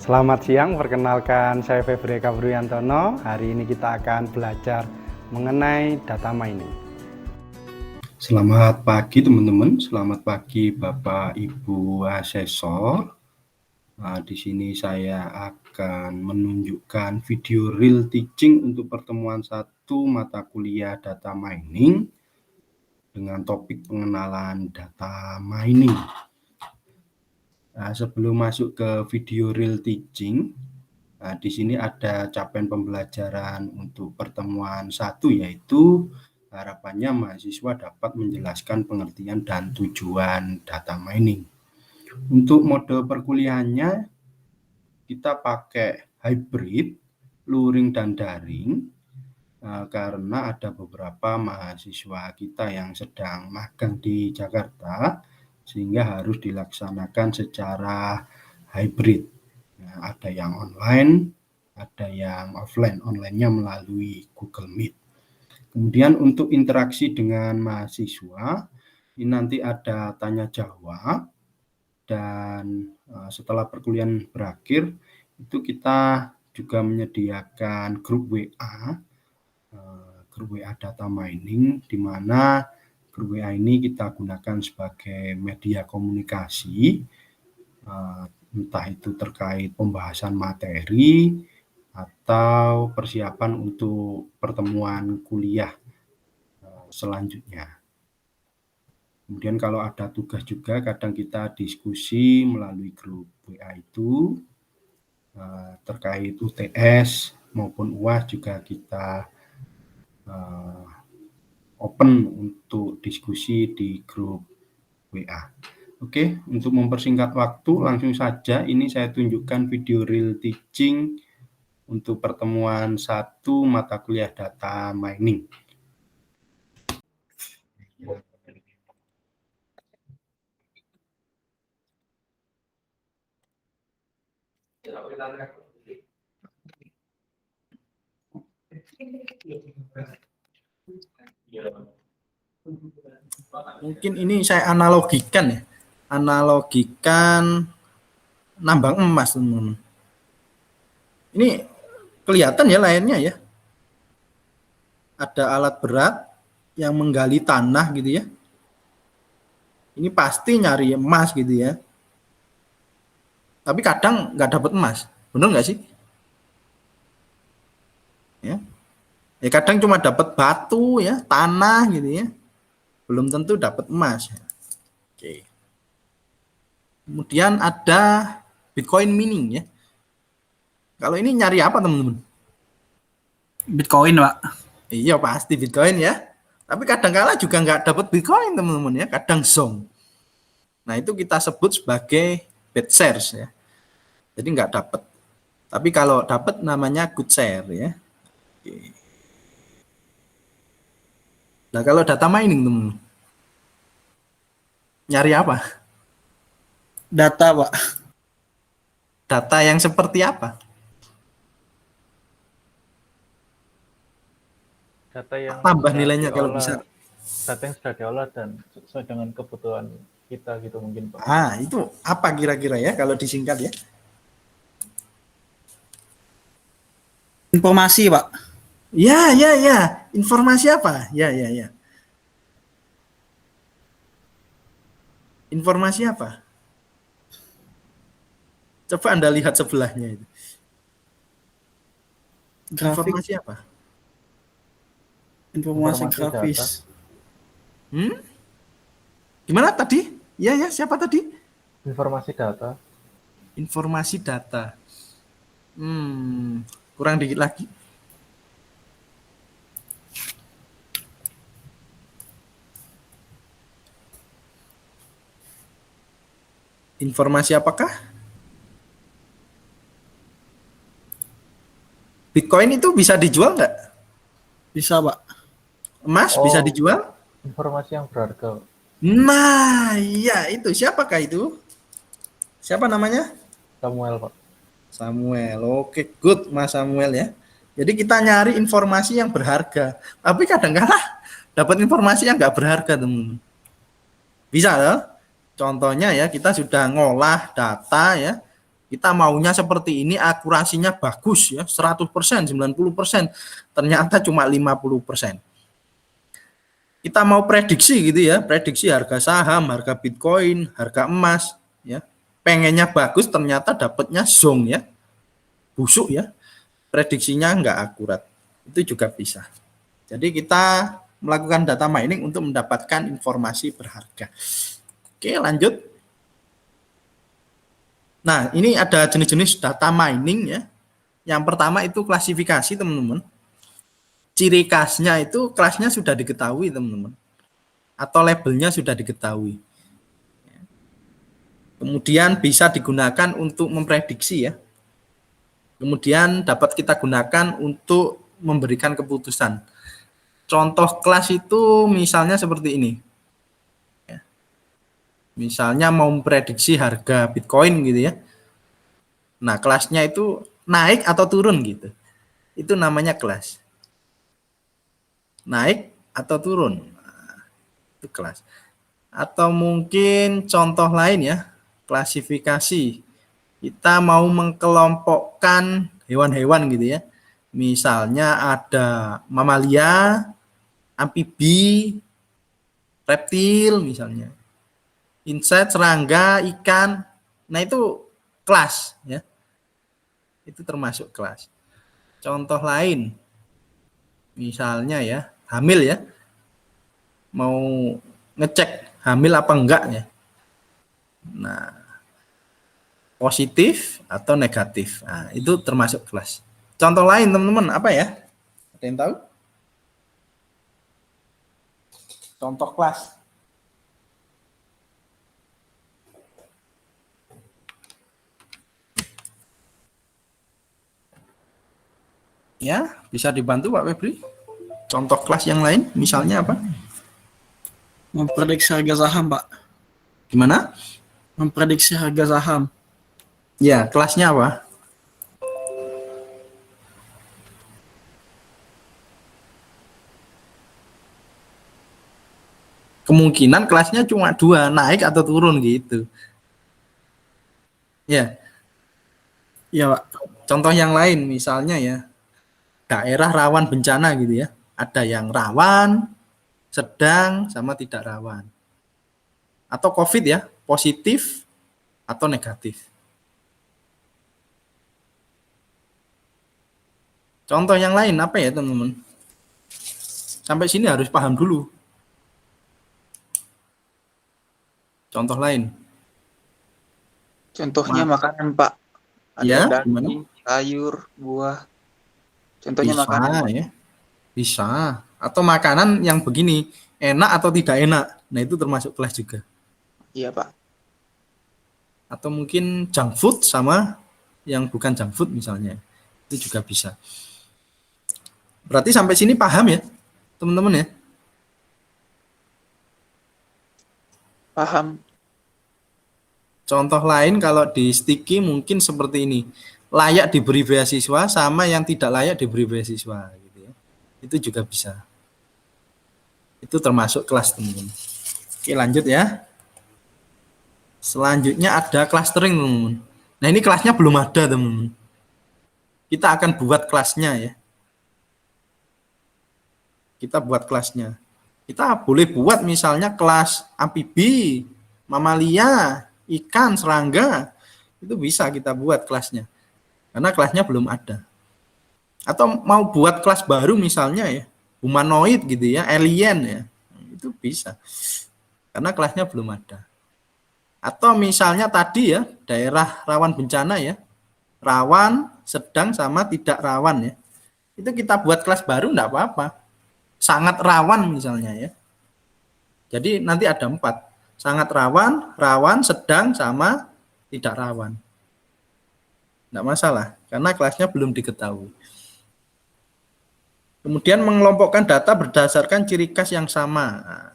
Selamat siang, perkenalkan saya Febri Kabruyantono. Hari ini kita akan belajar mengenai data mining. Selamat pagi teman-teman, selamat pagi Bapak Ibu asesor. Di sini saya akan menunjukkan video real teaching untuk pertemuan 1 mata kuliah data mining dengan topik pengenalan data mining. Sebelum masuk ke video real teaching, di sini ada capaian pembelajaran untuk pertemuan 1, yaitu harapannya mahasiswa dapat menjelaskan pengertian dan tujuan data mining. Untuk mode perkuliahannya kita pakai hybrid, luring dan daring, karena ada beberapa mahasiswa kita yang sedang magang di Jakarta, sehingga harus dilaksanakan secara hybrid. Ada yang online, ada yang offline. Online-nya melalui Google Meet. Kemudian untuk interaksi dengan mahasiswa, ini nanti ada tanya jawab, dan setelah perkuliahan berakhir, itu kita juga menyediakan grup WA data mining, di mana grup WA ini kita gunakan sebagai media komunikasi, entah itu terkait pembahasan materi atau persiapan untuk pertemuan kuliah selanjutnya. Kemudian kalau ada tugas juga, kadang kita diskusi melalui grup WA itu terkait UTS maupun UAS juga kita open untuk diskusi di grup WA. Oke, untuk mempersingkat waktu, langsung saja ini saya tunjukkan video real teaching untuk pertemuan 1 mata kuliah data mining. Mungkin ini saya analogikan nambang emas, teman-teman. Ini kelihatan ya layarnya ya. Ada alat berat yang menggali tanah gitu ya. Ini pasti nyari emas gitu ya. Tapi kadang nggak dapat emas, benar nggak sih? Ya, kadang cuma dapat batu ya, tanah gitu ya. Belum tentu dapat emas. Oke. Kemudian ada Bitcoin mining ya. Kalau ini nyari apa teman-teman? Bitcoin, Pak. Iya pasti Bitcoin ya. Tapi kadang-kala juga nggak dapat Bitcoin teman-teman ya. Kadang zong. Nah itu kita sebut sebagai bad shares ya. Jadi nggak dapat. Tapi kalau dapat namanya good share ya. Oke. Nah kalau data mining teman-teman, nyari apa? Data, Pak. Data yang seperti apa? Data yang Tambah sudah nilainya kalau diolah, bisa. data yang sudah diolah dan sesuai dengan kebutuhan kita gitu mungkin, Pak. Itu apa kira-kira ya kalau disingkat ya? Informasi, Pak. Ya. Informasi apa? Ya. Informasi apa? Coba Anda lihat sebelahnya itu. Grafik. Informasi apa? Informasi Data. grafis. Gimana tadi? Ya, siapa tadi? Informasi data. Informasi data. Kurang dikit lagi. Informasi apakah? Bitcoin itu bisa dijual nggak? Bisa, Pak. Emas bisa dijual? Informasi yang berharga. Nah, iya itu. Siapakah itu? Siapa namanya? Samuel, Pak. Samuel. Oke, good Mas Samuel ya. Jadi kita nyari informasi yang berharga. Tapi kadang-kala dapat informasi yang nggak berharga, teman-teman. Bisa loh. Contohnya ya, kita sudah ngolah data ya. Kita maunya seperti ini, akurasinya bagus ya, 100%, 90%, ternyata cuma 50%. Kita mau prediksi gitu ya, prediksi harga saham, harga Bitcoin, harga emas ya. Pengennya bagus, ternyata dapatnya zong ya. Busuk ya. Prediksinya enggak akurat. Itu juga bisa. Jadi kita melakukan data mining untuk mendapatkan informasi berharga. Oke, lanjut. Nah, ini ada jenis-jenis data mining ya. Yang pertama itu klasifikasi, teman-teman. Ciri khasnya itu kelasnya sudah diketahui, teman-teman. Atau labelnya sudah diketahui. Kemudian bisa digunakan untuk memprediksi ya. Kemudian dapat kita gunakan untuk memberikan keputusan. Contoh kelas itu misalnya seperti ini. Misalnya mau memprediksi harga Bitcoin gitu ya. Nah, kelasnya itu naik atau turun gitu. Itu namanya kelas. Naik atau turun. Nah, itu kelas. Atau mungkin contoh lain ya, klasifikasi. Kita mau mengkelompokkan hewan-hewan gitu ya. Misalnya ada mamalia, amfibi, reptil misalnya. Insect, serangga, ikan. Nah, itu kelas ya. Itu termasuk kelas. Contoh lain. Misalnya ya, hamil ya. Mau ngecek hamil apa enggak ya. Nah, positif atau negatif. Nah, itu termasuk kelas. Contoh lain teman-teman apa ya? Ada yang tahu? Contoh kelas. Ya, bisa dibantu Pak Febri. Contoh kelas yang lain, misalnya apa? Memprediksi harga saham, Pak. Gimana? Memprediksi harga saham. Ya, kelasnya apa? Kemungkinan kelasnya cuma 2, naik atau turun gitu. Ya. Iya, Pak. Contoh yang lain, misalnya ya, daerah rawan bencana gitu ya. Ada yang rawan, sedang, sama tidak rawan. Atau COVID ya, positif atau negatif. Contoh yang lain apa ya teman-teman? Sampai sini harus paham dulu. Contoh lain. Contohnya makanan, Pak. Ada Ya, daging, sayur, buah. Contohnya bisa makanan. ya. Bisa. Atau makanan yang begini, enak atau tidak enak. Nah, itu termasuk kelas juga. Iya, Pak. Atau mungkin junk food sama yang bukan junk food misalnya. Itu juga bisa. Berarti sampai sini paham ya, teman-teman ya? Paham. Contoh lain kalau di sticky mungkin seperti ini. Layak diberi beasiswa sama yang tidak layak diberi beasiswa gitu ya. Itu juga bisa. Itu termasuk kelas, teman-teman. Oke, lanjut ya. Selanjutnya ada clustering, teman-teman. Nah, ini kelasnya belum ada, teman-teman. Kita akan buat kelasnya ya. Kita buat kelasnya. Kita boleh buat misalnya kelas amfibi, mamalia, ikan, serangga. Itu bisa kita buat kelasnya. Karena kelasnya belum ada. Atau mau buat kelas baru misalnya ya, humanoid gitu ya, alien ya. Itu bisa. Karena kelasnya belum ada. Atau misalnya tadi ya, daerah rawan bencana ya. Rawan, sedang, sama tidak rawan ya. Itu kita buat kelas baru enggak apa-apa. Sangat rawan misalnya ya. Jadi nanti ada 4. Sangat rawan, rawan, sedang, sama tidak rawan. Enggak masalah, karena kelasnya belum diketahui. Kemudian mengelompokkan data berdasarkan ciri khas yang sama. Nah,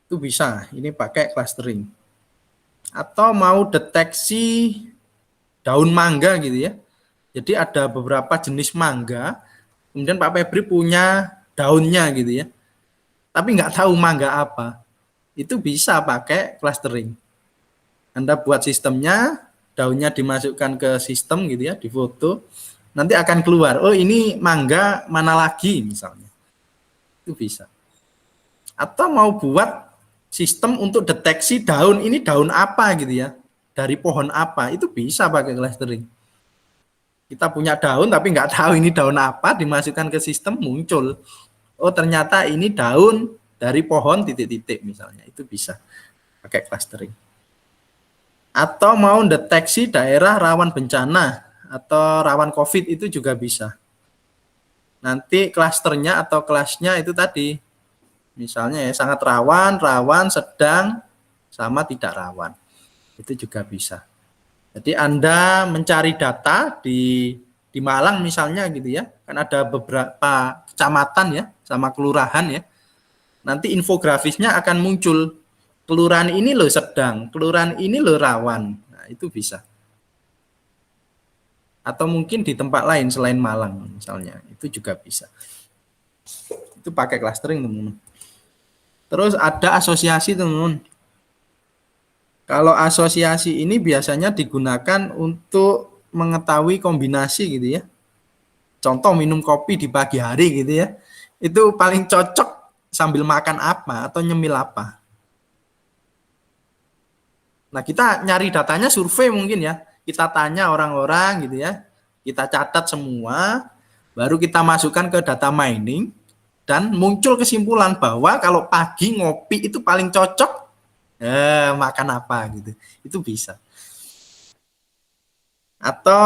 itu bisa, ini pakai clustering. Atau mau deteksi daun mangga gitu ya. Jadi ada beberapa jenis mangga, kemudian Pak Febri punya daunnya gitu ya. Tapi nggak tahu mangga apa. Itu bisa pakai clustering. Anda buat sistemnya, daunnya dimasukkan ke sistem gitu ya, difoto, nanti akan keluar, oh ini mangga mana lagi misalnya. Itu bisa. Atau mau buat sistem untuk deteksi daun, ini daun apa gitu ya, dari pohon apa, itu bisa pakai clustering. Kita punya daun tapi nggak tahu ini daun apa, dimasukkan ke sistem muncul. Oh ternyata ini daun dari pohon titik-titik misalnya, itu bisa pakai clustering. Atau mau deteksi daerah rawan bencana atau rawan COVID itu juga bisa. Nanti klasternya atau kelasnya itu tadi, misalnya ya sangat rawan, rawan, sedang, sama tidak rawan. Itu juga bisa. Jadi Anda mencari data di Malang misalnya gitu ya, kan ada beberapa kecamatan ya, sama kelurahan ya. Nanti infografisnya akan muncul, kelurahan ini loh sedang, kelurahan ini loh rawan. Nah, itu bisa. Atau mungkin di tempat lain selain Malang misalnya, itu juga bisa. Itu pakai clustering teman-teman. Terus ada asosiasi teman-teman. Kalau asosiasi ini biasanya digunakan untuk mengetahui kombinasi gitu ya. Contoh minum kopi di pagi hari gitu ya. Itu paling cocok sambil makan apa atau nyemil apa. Nah, kita nyari datanya survei mungkin ya. Kita tanya orang-orang gitu ya. Kita catat semua, baru kita masukkan ke data mining dan muncul kesimpulan bahwa kalau pagi ngopi itu paling cocok makan apa gitu. Itu bisa. Atau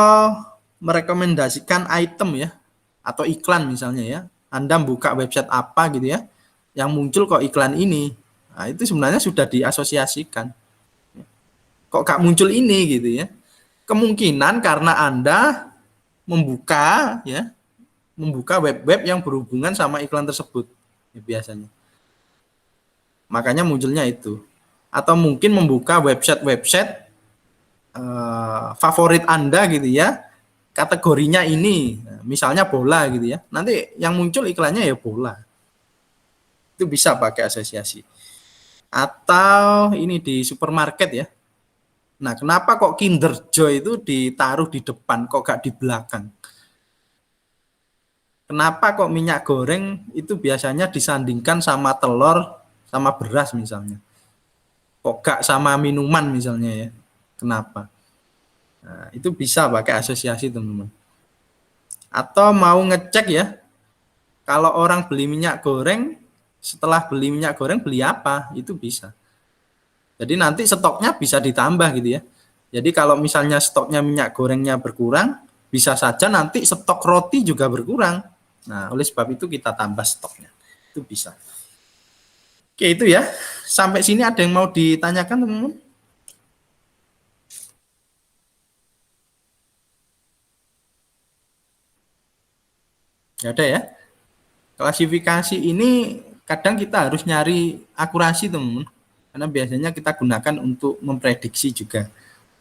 merekomendasikan item ya, atau iklan misalnya ya. Anda buka website apa gitu ya, yang muncul kok iklan ini. Nah, itu sebenarnya sudah diasosiasikan. Kok gak muncul ini gitu ya. Kemungkinan karena Anda membuka web-web yang berhubungan sama iklan tersebut ya, biasanya. Makanya munculnya itu. Atau mungkin membuka website favorit Anda gitu ya, kategorinya ini, misalnya bola gitu ya, nanti yang muncul iklannya ya bola. Itu bisa pakai asosiasi. Atau ini di supermarket ya. Nah, kenapa kok Kinder Joy itu ditaruh di depan, kok gak di belakang? Kenapa kok minyak goreng itu biasanya disandingkan sama telur, sama beras misalnya? Kok gak sama minuman misalnya ya? Kenapa? Nah, itu bisa pakai asosiasi teman-teman. Atau mau ngecek ya, kalau orang beli minyak goreng, setelah beli minyak goreng beli apa? Itu bisa. Jadi nanti stoknya bisa ditambah gitu ya. Jadi kalau misalnya stoknya minyak gorengnya berkurang, bisa saja nanti stok roti juga berkurang. Nah, oleh sebab itu kita tambah stoknya. Itu bisa. Oke, itu ya. Sampai sini ada yang mau ditanyakan teman-teman? Ya ada ya. Klasifikasi ini kadang kita harus nyari akurasi teman-teman. Karena biasanya kita gunakan untuk memprediksi juga.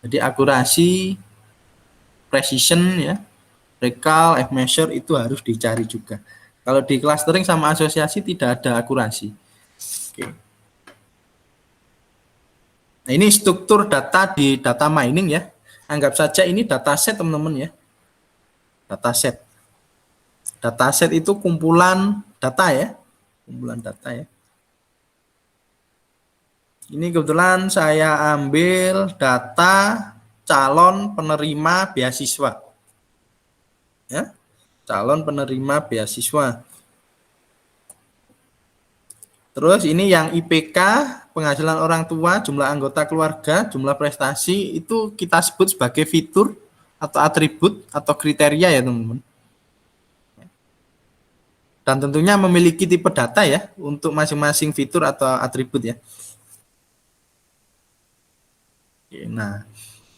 Jadi akurasi, precision ya, recall, F-measure itu harus dicari juga. Kalau di clustering sama asosiasi tidak ada akurasi. Oke. Nah, ini struktur data di data mining ya. Anggap saja ini dataset teman-teman ya. Dataset. Dataset itu kumpulan data ya. Kumpulan data ya. Ini kebetulan saya ambil data calon penerima beasiswa. Ya. Calon penerima beasiswa. Terus ini yang IPK, penghasilan orang tua, jumlah anggota keluarga, jumlah prestasi, itu kita sebut sebagai fitur atau atribut atau kriteria ya teman-teman. Dan tentunya memiliki tipe data ya untuk masing-masing fitur atau atribut ya. Nah,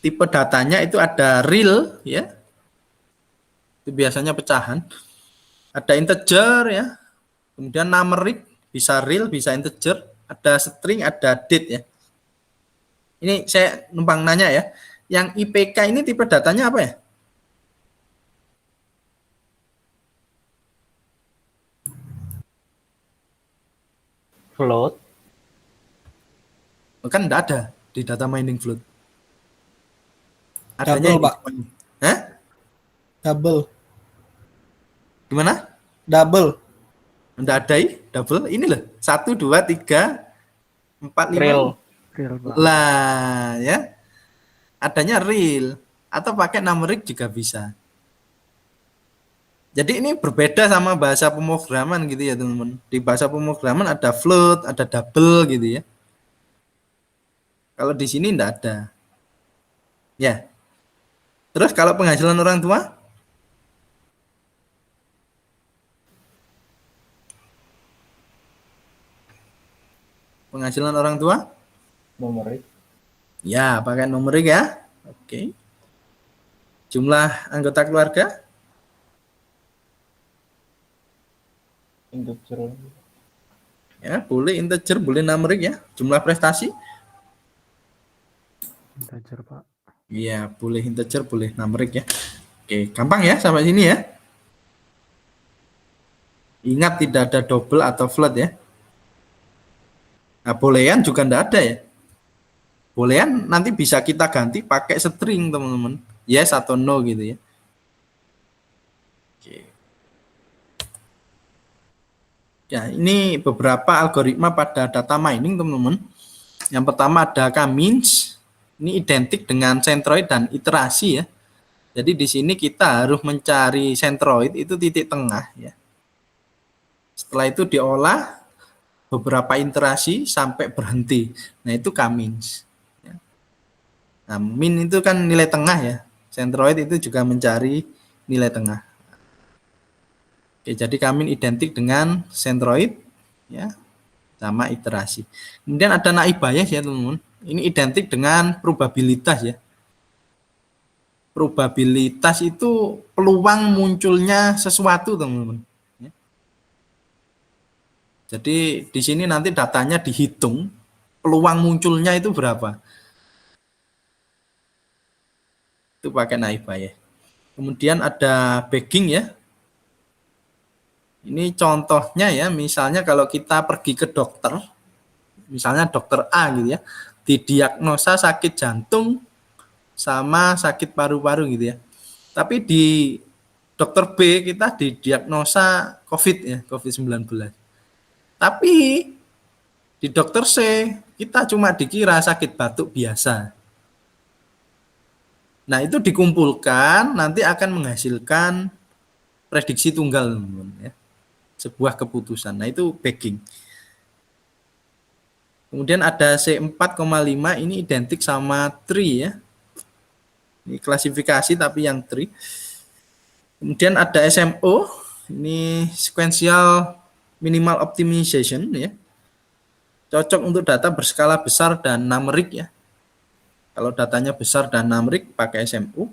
tipe datanya itu ada real ya. Itu biasanya pecahan. Ada integer ya. Kemudian numeric, bisa real, bisa integer, ada string, ada date ya. Ini saya numpang nanya ya. Yang IPK ini tipe datanya apa ya? Float. Kan enggak ada di data mining float. Adanya Double, ini. Pak. Hah? Double. Gimana? Double. Enggak ada double. Ini loh. 1, 2, 3, 4, 5. Real. Lah, ya. Adanya real. Atau pakai numerik juga bisa. Jadi ini berbeda sama bahasa pemrograman gitu ya teman-teman. Di bahasa pemrograman ada float, ada double gitu ya. Kalau di sini enggak ada. Ya. Terus kalau penghasilan orang tua? Penghasilan orang tua? Numerik. Ya, pakai numerik ya. Oke. Jumlah anggota keluarga? Integer. Ya, boleh integer, boleh numerik ya. Jumlah prestasi? Integer, Pak. Iya, boleh integer, boleh numerik ya. Oke, gampang ya sampai sini ya. Ingat tidak ada double atau float ya. Nah, boolean juga enggak ada ya. Boolean nanti bisa kita ganti pakai string, teman-teman. Yes atau no gitu ya. Oke. Ya, ini beberapa algoritma pada data mining, teman-teman. Yang pertama ada K-means. Ini identik dengan centroid dan iterasi ya. Jadi di sini kita harus mencari centroid itu titik tengah ya. Setelah itu diolah beberapa iterasi sampai berhenti. Nah, itu K-means. Ya. Nah, min itu kan nilai tengah ya. Centroid itu juga mencari nilai tengah. Oke, jadi K-min identik dengan centroid ya sama iterasi. Kemudian ada naib bias ya, teman-teman. Ini identik dengan probabilitas ya. Probabilitas itu peluang munculnya sesuatu, teman-teman. Ya. Jadi di sini nanti datanya dihitung, peluang munculnya itu berapa. Itu pakai naib bias. Kemudian ada bagging ya. Ini contohnya ya, misalnya kalau kita pergi ke dokter, misalnya dokter A gitu ya, didiagnosa sakit jantung sama sakit paru-paru gitu ya. Tapi di dokter B kita didiagnosa COVID ya, COVID-19. Tapi di dokter C kita cuma dikira sakit batuk biasa. Nah, itu dikumpulkan nanti akan menghasilkan prediksi tunggal, teman-teman ya. Sebuah keputusan. Nah, itu bagging. Kemudian ada C4,5 ini identik sama tree ya. Ini klasifikasi tapi yang tree. Kemudian ada SMO, ini sequential minimal optimization ya. Cocok untuk data berskala besar dan numerik ya. Kalau datanya besar dan numerik pakai SMO.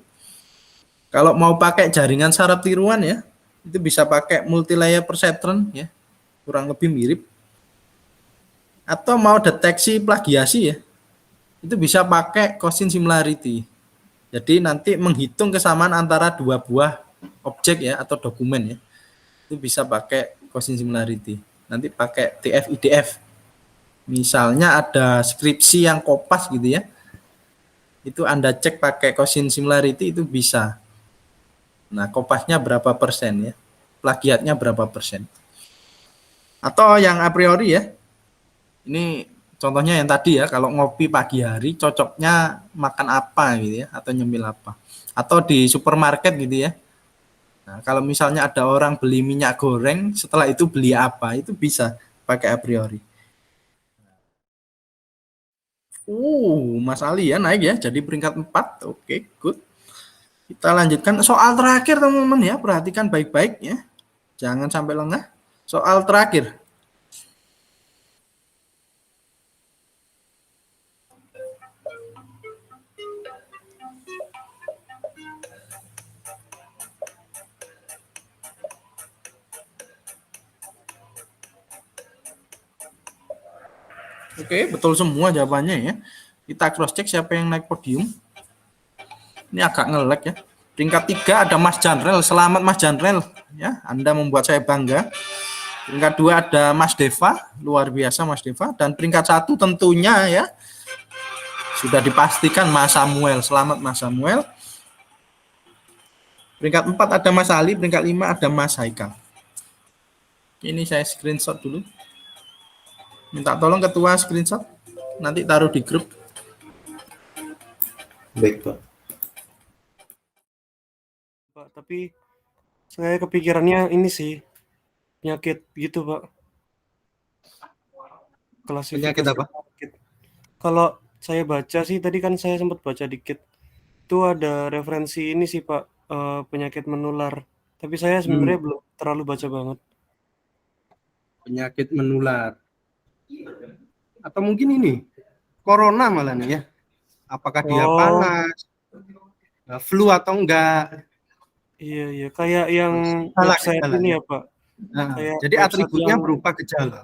Kalau mau pakai jaringan saraf tiruan ya, itu bisa pakai multi-layer perceptron ya, kurang lebih mirip. Atau mau deteksi plagiasi ya, itu bisa pakai Gaussian similarity. Jadi nanti menghitung kesamaan antara dua buah objek ya atau dokumen ya, itu bisa pakai Gaussian similarity. Nanti pakai TF-IDF. Misalnya ada skripsi yang kopas gitu ya, itu Anda cek pakai Gaussian similarity itu bisa. Nah, kopasnya berapa persen ya? Plagiatnya berapa persen? Atau yang a priori ya. Ini contohnya yang tadi ya, kalau ngopi pagi hari cocoknya makan apa gitu ya, atau nyemil apa. Atau di supermarket gitu ya. Nah, kalau misalnya ada orang beli minyak goreng, setelah itu beli apa, itu bisa pakai a priori. Mas Ali ya naik ya, jadi peringkat 4. Oke, good. Kita lanjutkan soal terakhir, teman-teman ya. Perhatikan baik-baik ya. Jangan sampai lengah. Soal terakhir. Oke, betul semua jawabannya ya. Kita cross check siapa yang naik podium. Ini agak nge-lag ya. Peringkat 3 ada Mas Janrel. Selamat Mas Janrel ya. Anda membuat saya bangga. Peringkat 2 ada Mas Deva. Luar biasa Mas Deva. Dan peringkat 1 tentunya ya sudah dipastikan Mas Samuel. Selamat Mas Samuel. Peringkat 4 ada Mas Ali, peringkat 5 ada Mas Haikal. Ini saya screenshot dulu. Minta tolong ketua screenshot, nanti taruh di grup. Baik, Pak. Pak, tapi saya kepikirannya ini sih penyakit gitu, Pak. Klasifikasi Penyakit apa? penyakit. Kalau saya baca sih tadi kan saya sempat baca dikit. Itu ada referensi ini sih, Pak, penyakit menular. Tapi saya sebenarnya belum terlalu baca banget. Penyakit menular. Atau mungkin ini corona malah nih ya. Apakah dia Oh. panas, flu atau enggak? Iya, iya, kayak yang Gejala, website gejala, ini ya. ya, Pak. Nah, Kayak jadi website atributnya yang berupa gejala.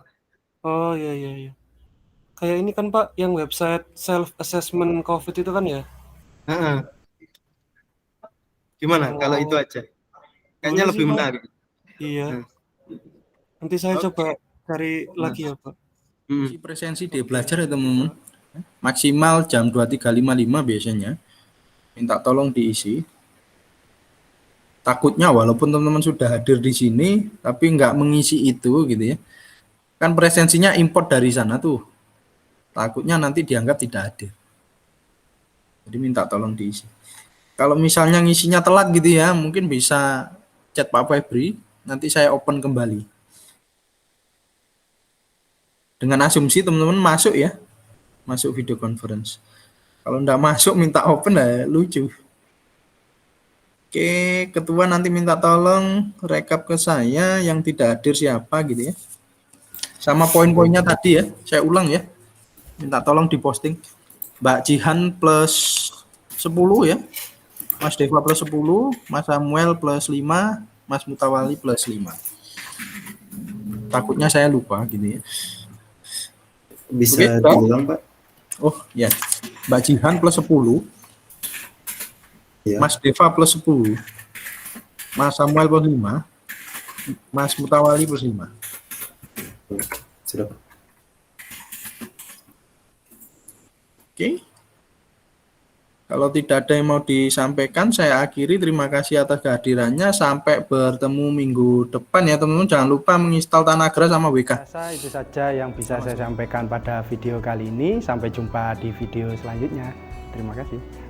Oh, iya, iya, iya. Kayak ini kan, Pak, yang website self assessment COVID itu kan ya? Heeh. Gimana kalau itu Oh, aja? Kayaknya boleh sih, lebih Pak. menarik. Iya. Nah, Nanti saya oke. coba cari Nah, lagi ya, Pak. Isi presensi dia belajar ya teman-teman. Maksimal jam 23.55 biasanya. Minta tolong diisi. Takutnya walaupun teman-teman sudah hadir di sini, tapi nggak mengisi itu gitu ya. Kan presensinya import dari sana tuh. Takutnya nanti dianggap tidak hadir. Jadi minta tolong diisi. Kalau misalnya ngisinya telat gitu ya, mungkin bisa chat Pak Febri, nanti saya open kembali. Dengan asumsi teman-teman masuk ya, masuk video conference. Kalau enggak masuk minta open ya lucu. Oke, ketua nanti minta tolong rekap ke saya yang tidak hadir siapa gitu ya. Sama poin-poinnya tadi ya, saya ulang ya. Minta tolong diposting. Mbak Jihan plus 10 ya. Mas Deva plus 10, Mas Samuel plus 5, Mas Mutawali plus 5. Takutnya saya lupa gitu ya. Bisa Oke, diulang, Pak? Oh ya, Mbak Jihan plus 10, Ya. Mas Deva plus 10, Mas Samuel plus 5, Mas Mutawali plus 5. Sudah, Pak. Oke. Kalau tidak ada yang mau disampaikan, saya akhiri. Terima kasih atas kehadirannya. Sampai bertemu minggu depan ya teman-teman. Jangan lupa menginstal Tanagra sama WK. Rasa itu saja yang bisa saya sampaikan pada video kali ini. Sampai jumpa di video selanjutnya. Terima kasih.